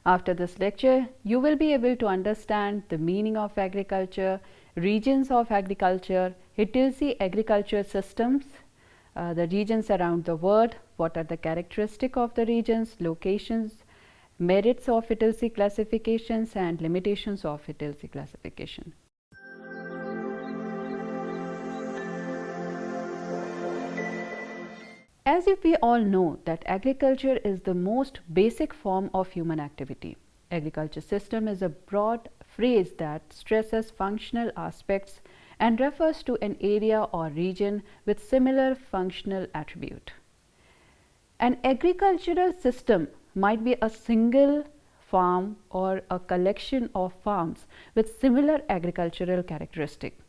After this lecture, you will be able to understand the meaning of agriculture, regions of agriculture, 𝗧𝗦𝗔𝗧 agriculture systems, the regions around the world, what are the characteristics of the regions, locations, merits of 𝗧𝗦𝗔𝗧 classifications and limitations of 𝗧𝗦𝗔𝗧 classification. As if we all know that agriculture is the most basic form of human activity. Agriculture system is a broad phrase that stresses functional aspects and refers to an area or region with similar functional attribute. An agricultural system might be a single farm or a collection of farms with similar agricultural characteristic.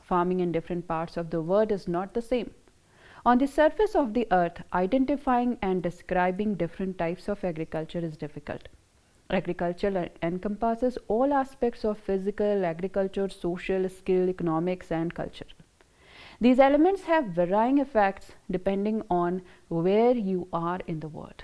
Farming in different parts of the world is not the same. On the surface of the earth, identifying and describing different types of agriculture is difficult. Agriculture encompasses all aspects of physical, agriculture, social, skill, economics, and culture. These elements have varying effects depending on where you are in the world.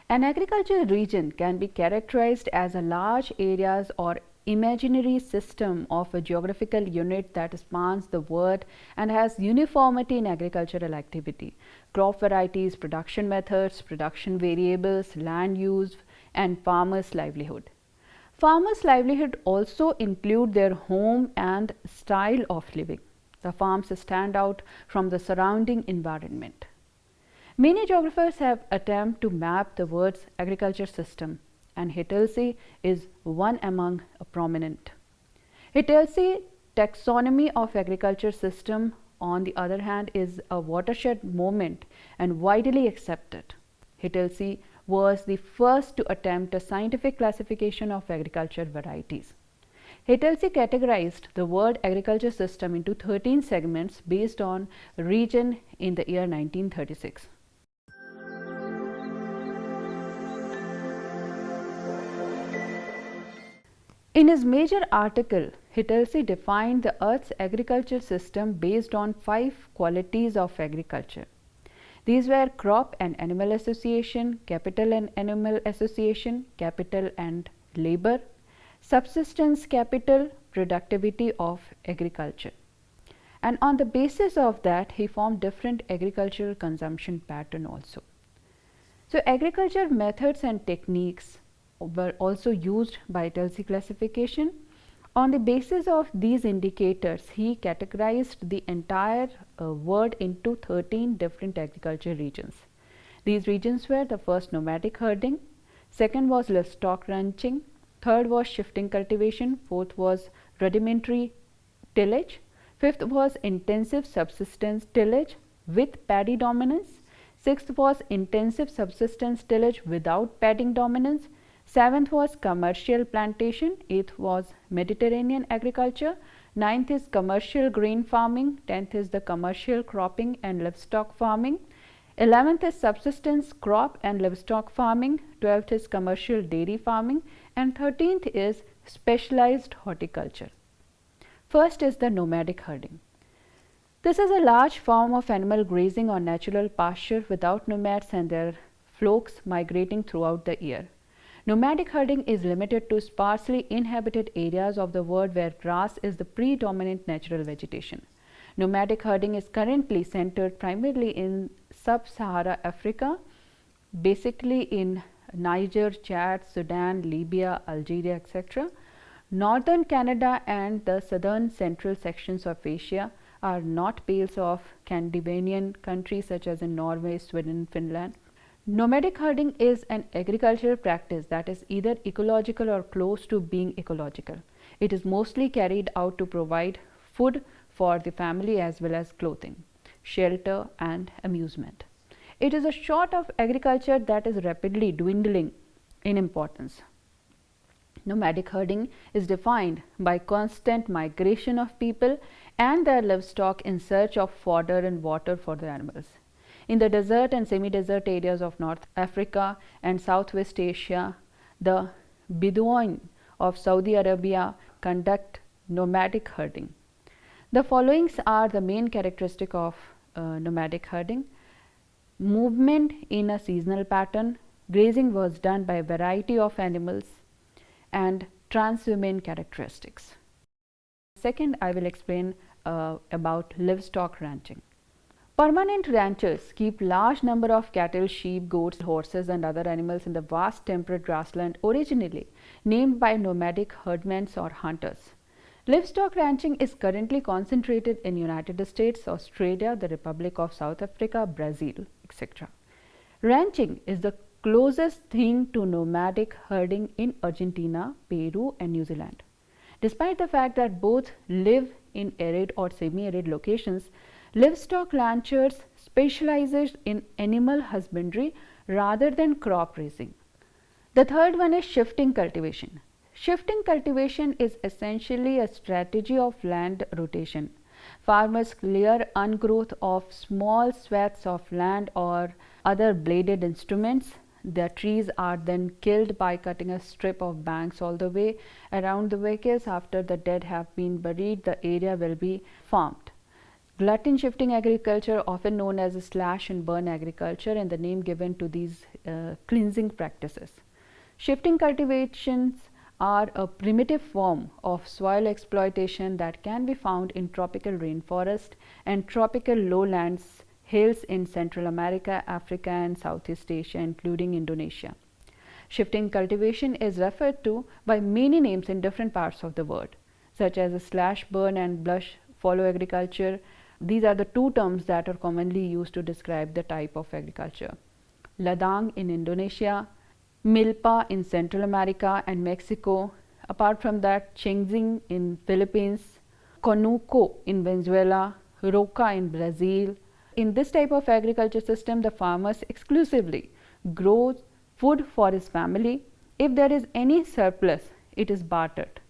An agricultural region can be characterized as a large areas or imaginary system of a geographical unit that spans the world and has uniformity in agricultural activity, crop varieties, production methods, production variables, land use, and farmers' livelihood. Farmers' livelihood also include their home and style of living. The farms stand out from the surrounding environment. Many geographers have attempted to map the world's agriculture system, and 𝗧𝗦𝗔𝗧 is one among a prominent. 𝗧𝗦𝗔𝗧 taxonomy of agriculture system, on the other hand, is a watershed moment and widely accepted. 𝗧𝗦𝗔𝗧 was the first to attempt a scientific classification of agriculture varieties. 𝗧𝗦𝗔𝗧 categorized the world agriculture system into 13 segments based on region in the year 1936. In his major article, 𝗧𝗦𝗔𝗧 defined the Earth's agriculture system based on 5 qualities of agriculture. These were crop and animal association, capital and animal association, capital and labor, subsistence capital, productivity of agriculture. And on the basis of that, he formed different agricultural consumption pattern also. So agriculture methods and techniques were also used by 𝗧𝗦𝗔𝗧 classification. On the basis of these indicators, he categorized the entire world into 13 different agriculture regions. These regions were: the first, nomadic herding; second was livestock ranching; third was shifting cultivation; fourth was rudimentary tillage; fifth was intensive subsistence tillage with paddy dominance; sixth was intensive subsistence tillage without paddy dominance; seventh was commercial plantation; eighth was Mediterranean agriculture; ninth is commercial grain farming; 10th is the commercial cropping and livestock farming; 11th is subsistence crop and livestock farming; 12th is commercial dairy farming; and 13th is specialized horticulture. First is the nomadic herding. This is a large form of animal grazing on natural pasture without nomads and their flocks migrating throughout the year. Nomadic herding is limited to sparsely inhabited areas of the world where grass is the predominant natural vegetation. Nomadic herding is currently centered primarily in sub-Sahara Africa, basically in Niger, Chad, Sudan, Libya, Algeria, etc. Northern Canada and the southern central sections of Asia are not pales of Scandinavian countries such as in Norway, Sweden, Finland. Nomadic herding is an agricultural practice that is either ecological or close to being ecological. It is mostly carried out to provide food for the family as well as clothing, shelter and amusement. It is a sort of agriculture that is rapidly dwindling in importance. Nomadic herding is defined by constant migration of people and their livestock in search of fodder and water for the animals. In the desert and semi-desert areas of North Africa and Southwest Asia, the Bedouin of Saudi Arabia conduct nomadic herding. The following are the main characteristics of nomadic herding, movement in a seasonal pattern, grazing was done by a variety of animals, and transhumane characteristics. Second, I will explain about livestock ranching. Permanent ranchers keep large number of cattle, sheep, goats, horses and other animals in the vast temperate grassland originally named by nomadic herdmen or hunters. Livestock ranching is currently concentrated in United States, Australia, the Republic of South Africa, Brazil, etc. Ranching is the closest thing to nomadic herding in Argentina, Peru and New Zealand. Despite the fact that both live in arid or semi-arid locations, livestock ranchers specialize in animal husbandry rather than crop raising. The third one is shifting cultivation. Shifting cultivation is essentially a strategy of land rotation. Farmers clear ungrowth of small swaths of land or other bladed instruments. The trees are then killed by cutting a strip of banks all the way around the vehicles. After the dead have been buried, the area will be farmed. Glutton shifting agriculture, often known as slash and burn agriculture, and the name given to these cleansing practices. Shifting cultivations are a primitive form of soil exploitation that can be found in tropical rainforest and tropical lowlands hills in Central America, Africa and Southeast Asia, including Indonesia. Shifting cultivation is referred to by many names in different parts of the world, such as slash burn and blush follow agriculture. These are the two terms that are commonly used to describe the type of agriculture. Ladang in Indonesia, milpa in Central America and Mexico. Apart from that, chengzing in Philippines, conuco in Venezuela, roca in Brazil. In this type of agriculture system, the farmers exclusively grow food for his family. If there is any surplus, it is bartered.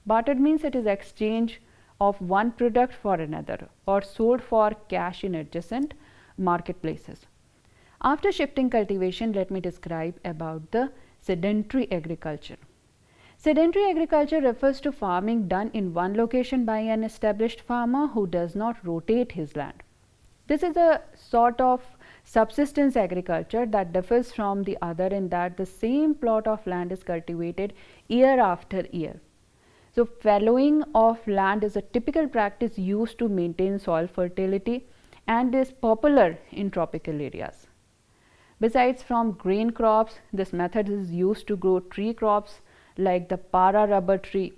Bartered means it is exchange of one product for another or sold for cash in adjacent marketplaces. After shifting cultivation, let me describe about the sedentary agriculture. Sedentary agriculture refers to farming done in one location by an established farmer who does not rotate his land. This is a sort of subsistence agriculture that differs from the other in that the same plot of land is cultivated year after year. So, fallowing of land is a typical practice used to maintain soil fertility and is popular in tropical areas. Besides from grain crops, this method is used to grow tree crops like the para rubber tree.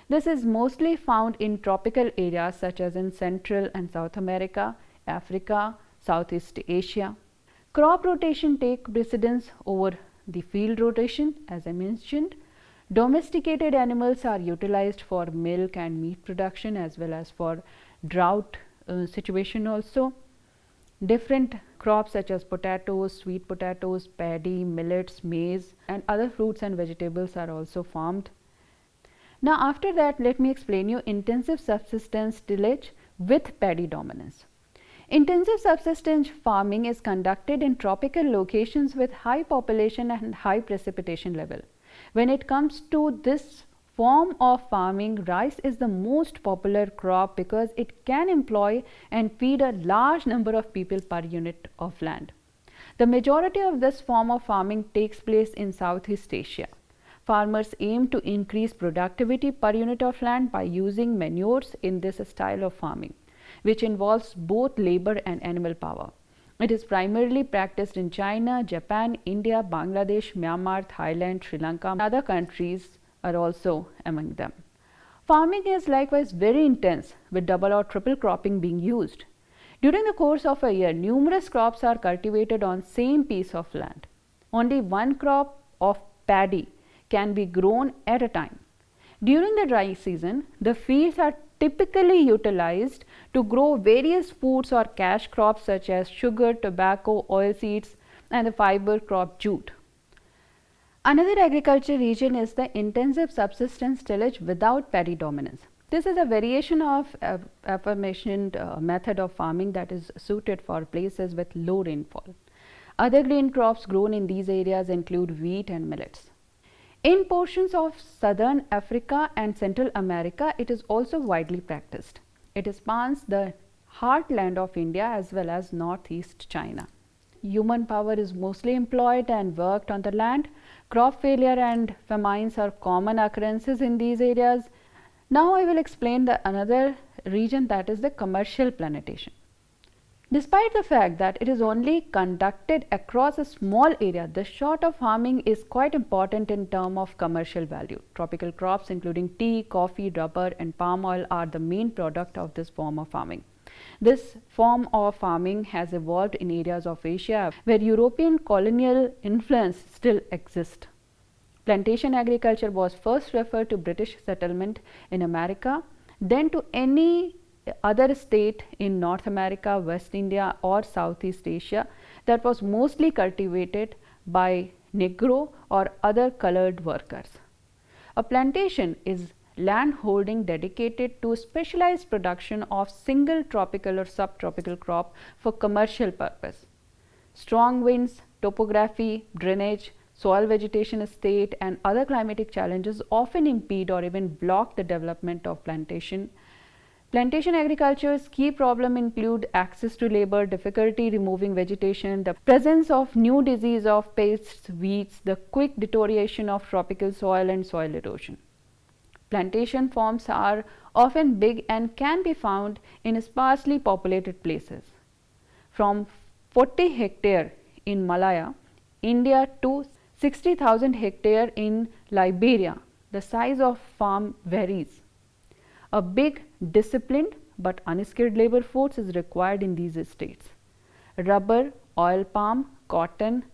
This is mostly found in tropical areas such as in Central and South America, Africa, Southeast Asia. Crop rotation takes precedence over the field rotation, as I mentioned. Domesticated animals are utilized for milk and meat production as well as for drought situation also. Different crops such as potatoes, sweet potatoes, paddy, millets, maize and other fruits and vegetables are also farmed. Now after that, let me explain you intensive subsistence tillage with paddy dominance. Intensive subsistence farming is conducted in tropical locations with high population and high precipitation level. When it comes to this form of farming, rice is the most popular crop because it can employ and feed a large number of people per unit of land. The majority of this form of farming takes place in Southeast Asia. Farmers aim to increase productivity per unit of land by using manures in this style of farming, which involves both labor and animal power. It is primarily practiced in China, Japan, India, Bangladesh, Myanmar, Thailand, Sri Lanka, and other countries are also among them. Farming is likewise very intense with double or triple cropping being used. During the course of a year, numerous crops are cultivated on same piece of land. Only one crop of paddy can be grown at a time. During the dry season, the fields are typically utilized to grow various foods or cash crops such as sugar, tobacco, oilseeds and the fiber crop jute. Another agriculture region is the intensive subsistence tillage without paddy dominance. This is a variation of aforementioned method of farming that is suited for places with low rainfall. Other grain crops grown in these areas include wheat and millets. In portions of southern Africa and Central America, it is also widely practiced. It spans the heartland of India as well as northeast China. Human power is mostly employed and worked on the land. Crop failure and famines are common occurrences in these areas. Now I will explain another region, that is the commercial plantation. Despite the fact that it is only conducted across a small area, the sort of farming is quite important in terms of commercial value. Tropical crops including tea, coffee, rubber and palm oil are the main product of this form of farming. This form of farming has evolved in areas of Asia where European colonial influence still exists. Plantation agriculture was first referred to British settlement in America, then to any other state in North America, West India or Southeast Asia that was mostly cultivated by Negro or other colored workers. A plantation is land holding dedicated to specialized production of single tropical or subtropical crop for commercial purpose. Strong winds, topography, drainage, soil vegetation state and other climatic challenges often impede or even block the development of plantation. Plantation agriculture's key problems include access to labor, difficulty removing vegetation, the presence of new disease of pests, weeds, the quick deterioration of tropical soil and soil erosion. Plantation farms are often big and can be found in sparsely populated places. From 40 hectare in Malaya, India to 60,000 hectare in Liberia, the size of farm varies. A big, disciplined but unskilled labor force is required in these states. Rubber, oil palm, cotton,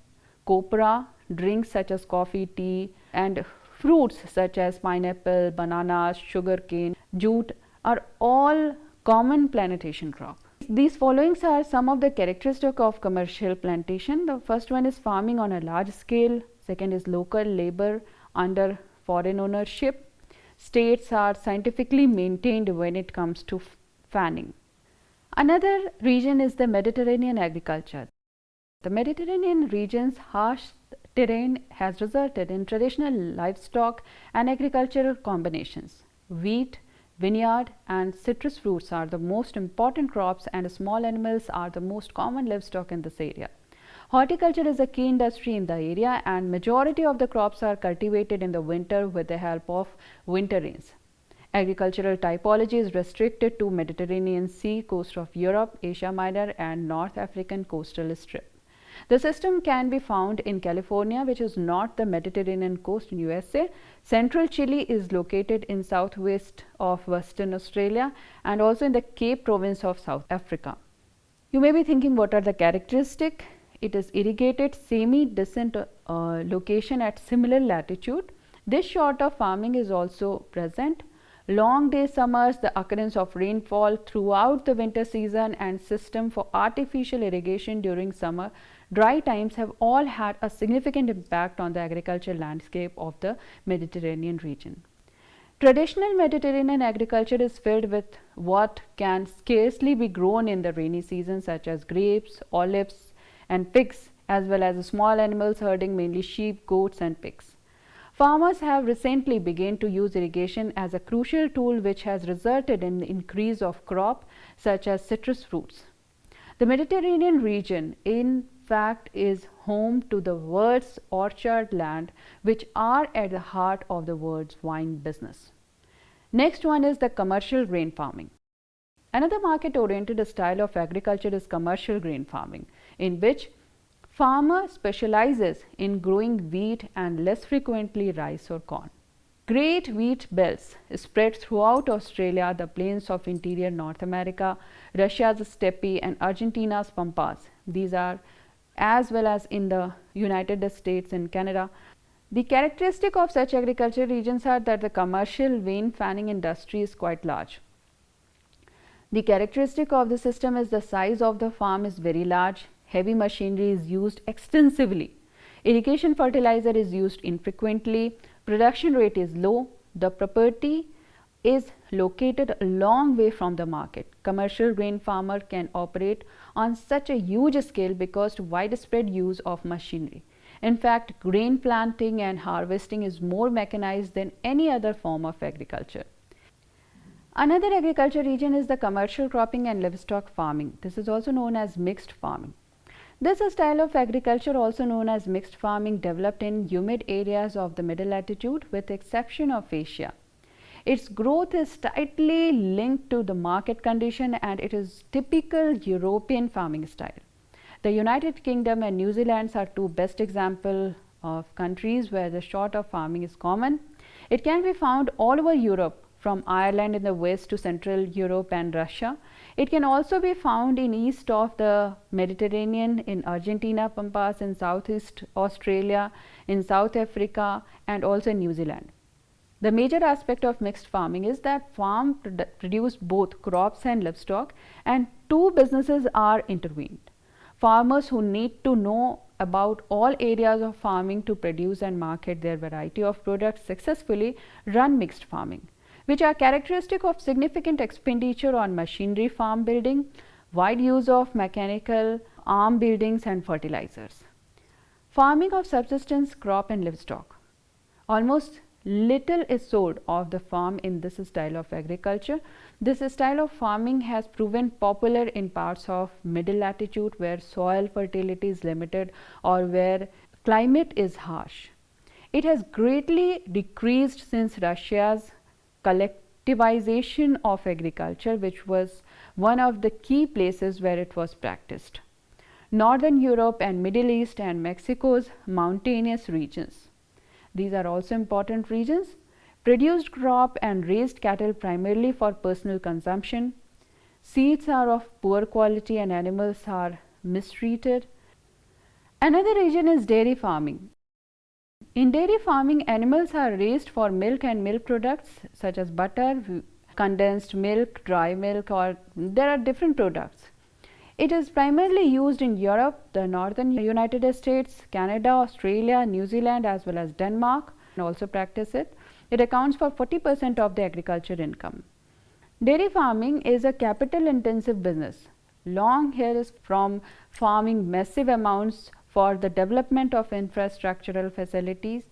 copra, drinks such as coffee, tea and fruits such as pineapple, bananas, sugarcane, jute are all common plantation crops. These followings are some of the characteristics of commercial plantation. The first one is farming on a large scale. Second is local labor under foreign ownership. States are scientifically maintained when it comes to fanning. Another region is the Mediterranean agriculture. The Mediterranean region's harsh terrain has resulted in traditional livestock and agricultural combinations. Wheat, vineyard and citrus fruits are the most important crops and small animals are the most common livestock in this area. Horticulture is a key industry in the area and majority of the crops are cultivated in the winter with the help of winter rains. Agricultural typology is restricted to Mediterranean Sea, coast of Europe, Asia Minor and North African coastal strip. The system can be found in California, which is not the Mediterranean coast in USA. Central Chile is located in southwest of Western Australia and also in the Cape province of South Africa. You may be thinking, what are the characteristics? It is irrigated semi-descent location at similar latitude. This sort of farming is also present. Long day summers, the occurrence of rainfall throughout the winter season and system for artificial irrigation during summer dry times have all had a significant impact on the agricultural landscape of the Mediterranean region. Traditional Mediterranean agriculture is filled with what can scarcely be grown in the rainy season such as grapes, olives and pigs, as well as small animals herding, mainly sheep, goats and pigs. Farmers have recently begun to use irrigation as a crucial tool which has resulted in the increase of crop such as citrus fruits. The Mediterranean region in fact is home to the world's orchard land, which are at the heart of the world's wine business. Next one is the commercial grain farming. Another market-oriented style of agriculture is commercial grain farming, in which farmer specializes in growing wheat and less frequently rice or corn. Great wheat belts spread throughout Australia, the plains of interior North America, Russia's steppe and Argentina's pampas. These are as well as in the United States and Canada. The characteristic of such agricultural regions are that the commercial vein fanning industry is quite large. The characteristic of the system is the size of the farm is very large, heavy machinery is used extensively, irrigation fertilizer is used infrequently, production rate is low, the property is located a long way from the market. Commercial grain farmer can operate on such a huge scale because of widespread use of machinery. In fact, grain planting and harvesting is more mechanized than any other form of agriculture. Another agriculture region is the commercial cropping and livestock farming. This is also known as mixed farming. This style of agriculture, also known as mixed farming, developed in humid areas of the middle latitude with the exception of Asia. Its growth is tightly linked to the market condition and it is typical European farming style. The United Kingdom and New Zealand are two best examples of countries where the sort of farming is common. It can be found all over Europe, from Ireland in the west to Central Europe and Russia. It can also be found in east of the Mediterranean, in Argentina, Pampas, in Southeast Australia, in South Africa, and also in New Zealand. The major aspect of mixed farming is that farm produce both crops and livestock, and two businesses are intervened. Farmers who need to know about all areas of farming to produce and market their variety of products successfully run mixed farming, which are characteristic of significant expenditure on machinery, farm building, wide use of mechanical arm buildings and fertilizers. Farming of subsistence, crop and livestock. Almost little is sold of the farm in this style of agriculture. This style of farming has proven popular in parts of middle latitude where soil fertility is limited or where climate is harsh. It has greatly decreased since Russia's collectivization of agriculture, which was one of the key places where it was practiced. Northern Europe and Middle East and Mexico's mountainous regions. These are also important regions. Produced crop and raised cattle primarily for personal consumption. Seeds are of poor quality and animals are mistreated. Another region is dairy farming. In dairy farming, animals are raised for milk and milk products such as butter, condensed milk, dry milk, or there are different products. It is primarily used in Europe, the northern United States, Canada, Australia, New Zealand as well as Denmark, and also practice it. It accounts for 40% of the agriculture income. Dairy farming is a capital intensive business. Long hair is from farming massive amounts for the development of infrastructural facilities,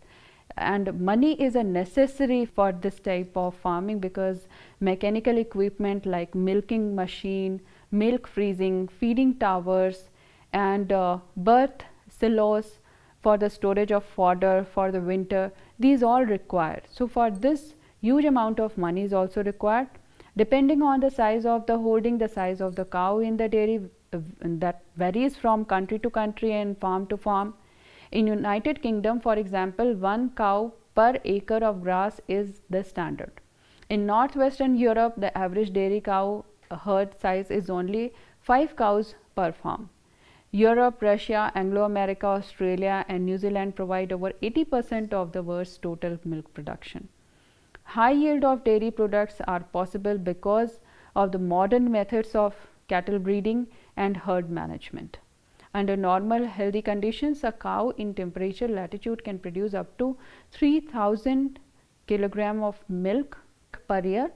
and money is a necessary for this type of farming because mechanical equipment like milking machine, milk freezing, feeding towers and birth silos for the storage of fodder for the winter, these all required. So for this, huge amount of money is also required. Depending on the size of the holding, the size of the cow in the dairy, that varies from country to country and farm to farm. In United Kingdom, for example, 1 cow per acre of grass is the standard. In northwestern Europe, the average dairy cow herd size is only 5 cows per farm. Europe, Russia, Anglo-America, Australia and New Zealand provide over 80% of the world's total milk production. High yield of dairy products are possible because of the modern methods of cattle breeding and herd management. Under normal healthy conditions, a cow in temperature latitude can produce up to 3000 kg of milk per year.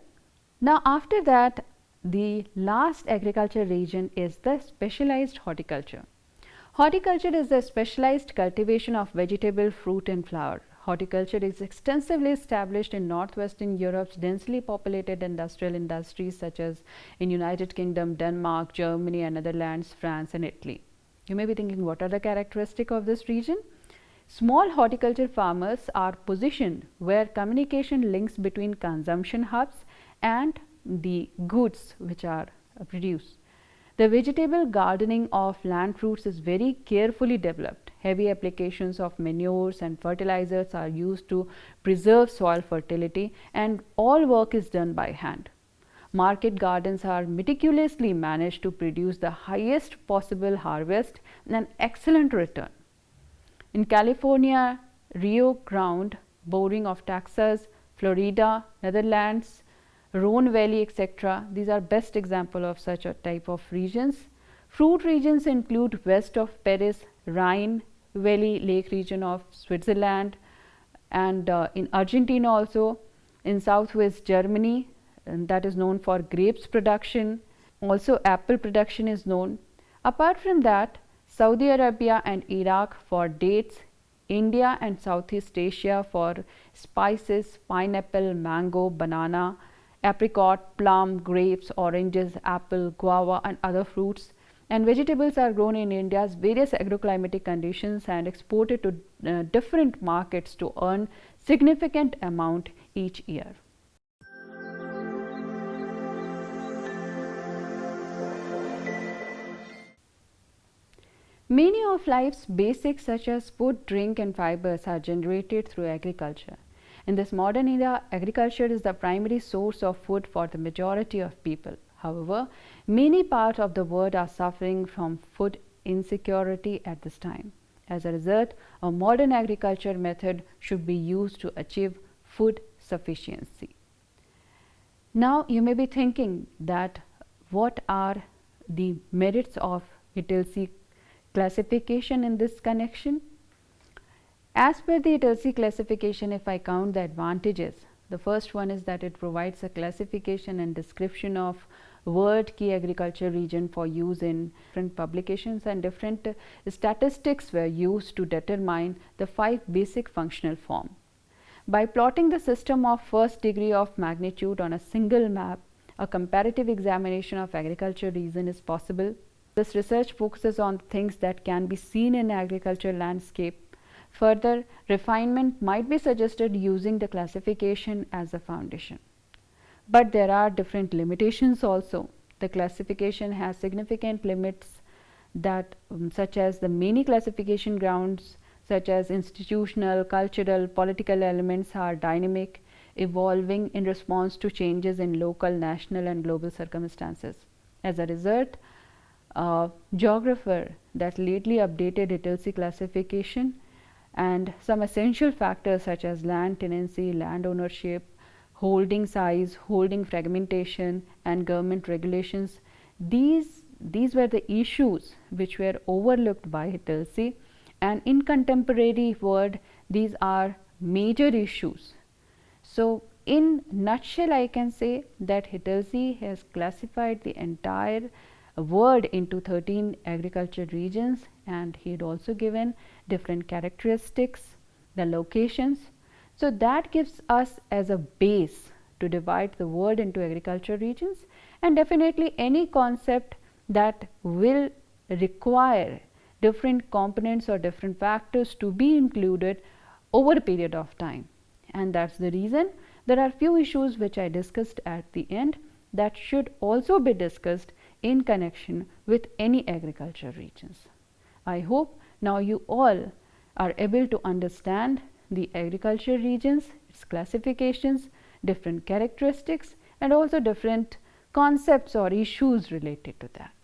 Now after that, the last agriculture region is the specialized horticulture. Horticulture is the specialized cultivation of vegetable, fruit and flower. Horticulture is extensively established in northwestern Europe's densely populated industrial industries such as in United Kingdom, Denmark, Germany and Netherlands, France and Italy. You may be thinking, what are the characteristics of this region? Small horticulture farmers are positioned where communication links between consumption hubs and the goods which are produced. The vegetable gardening of land fruits is very carefully developed. Heavy applications of manures and fertilizers are used to preserve soil fertility and all work is done by hand. Market gardens are meticulously managed to produce the highest possible harvest and an excellent return. In California, Rio Grande boring of Texas, Florida, Netherlands, Rhone Valley, etc. These are best example of such a type of regions. Fruit regions include west of Paris, Rhine Valley Lake region of Switzerland, and in Argentina also, in southwest Germany, and that is known for grapes production. Also apple production is known. Apart from that, Saudi Arabia and Iraq for dates, India and Southeast Asia for spices, pineapple, mango, banana, apricot, plum, grapes, oranges, apple, guava and other fruits. And vegetables are grown in India's various agroclimatic conditions and exported to different markets to earn significant amount each year. Many of life's basics such as food, drink and fibers are generated through agriculture. In this modern era, agriculture is the primary source of food for the majority of people. However, many parts of the world are suffering from food insecurity at this time. As a result, a modern agriculture method should be used to achieve food sufficiency. Now, you may be thinking that what are the merits of 𝗧𝗦𝗔𝗧 classification in this connection? As per the 𝗧𝗦𝗔𝗧 classification, if I count the advantages, the first one is that it provides a classification and description of world key agriculture region for use in different publications, and different statistics were used to determine the 5 basic functional form. By plotting the system of first degree of magnitude on a single map, a comparative examination of agriculture region is possible. This research focuses on things that can be seen in agriculture landscape. Further refinement might be suggested using the classification as a foundation. But there are different limitations also. The classification has significant limits that such as the many classification grounds such as institutional, cultural, political elements are dynamic, evolving in response to changes in local, national and global circumstances. As a result, geographer that lately updated 𝗧𝗦𝗔𝗧 classification and some essential factors such as land tenancy, land ownership, holding size, holding fragmentation and government regulations, these were the issues which were overlooked by 𝗧𝗦𝗔𝗧, and in contemporary world these are major issues. So in nutshell, I can say that 𝗧𝗦𝗔𝗧 has classified the entire world into 13 agriculture regions, and he had also given different characteristics, the locations. So that gives us as a base to divide the world into agriculture regions, and definitely any concept that will require different components or different factors to be included over a period of time. And that's the reason there are few issues which I discussed at the end that should also be discussed in connection with any agriculture regions. I hope now you all are able to understand the agriculture regions, its classifications, different characteristics and also different concepts or issues related to that.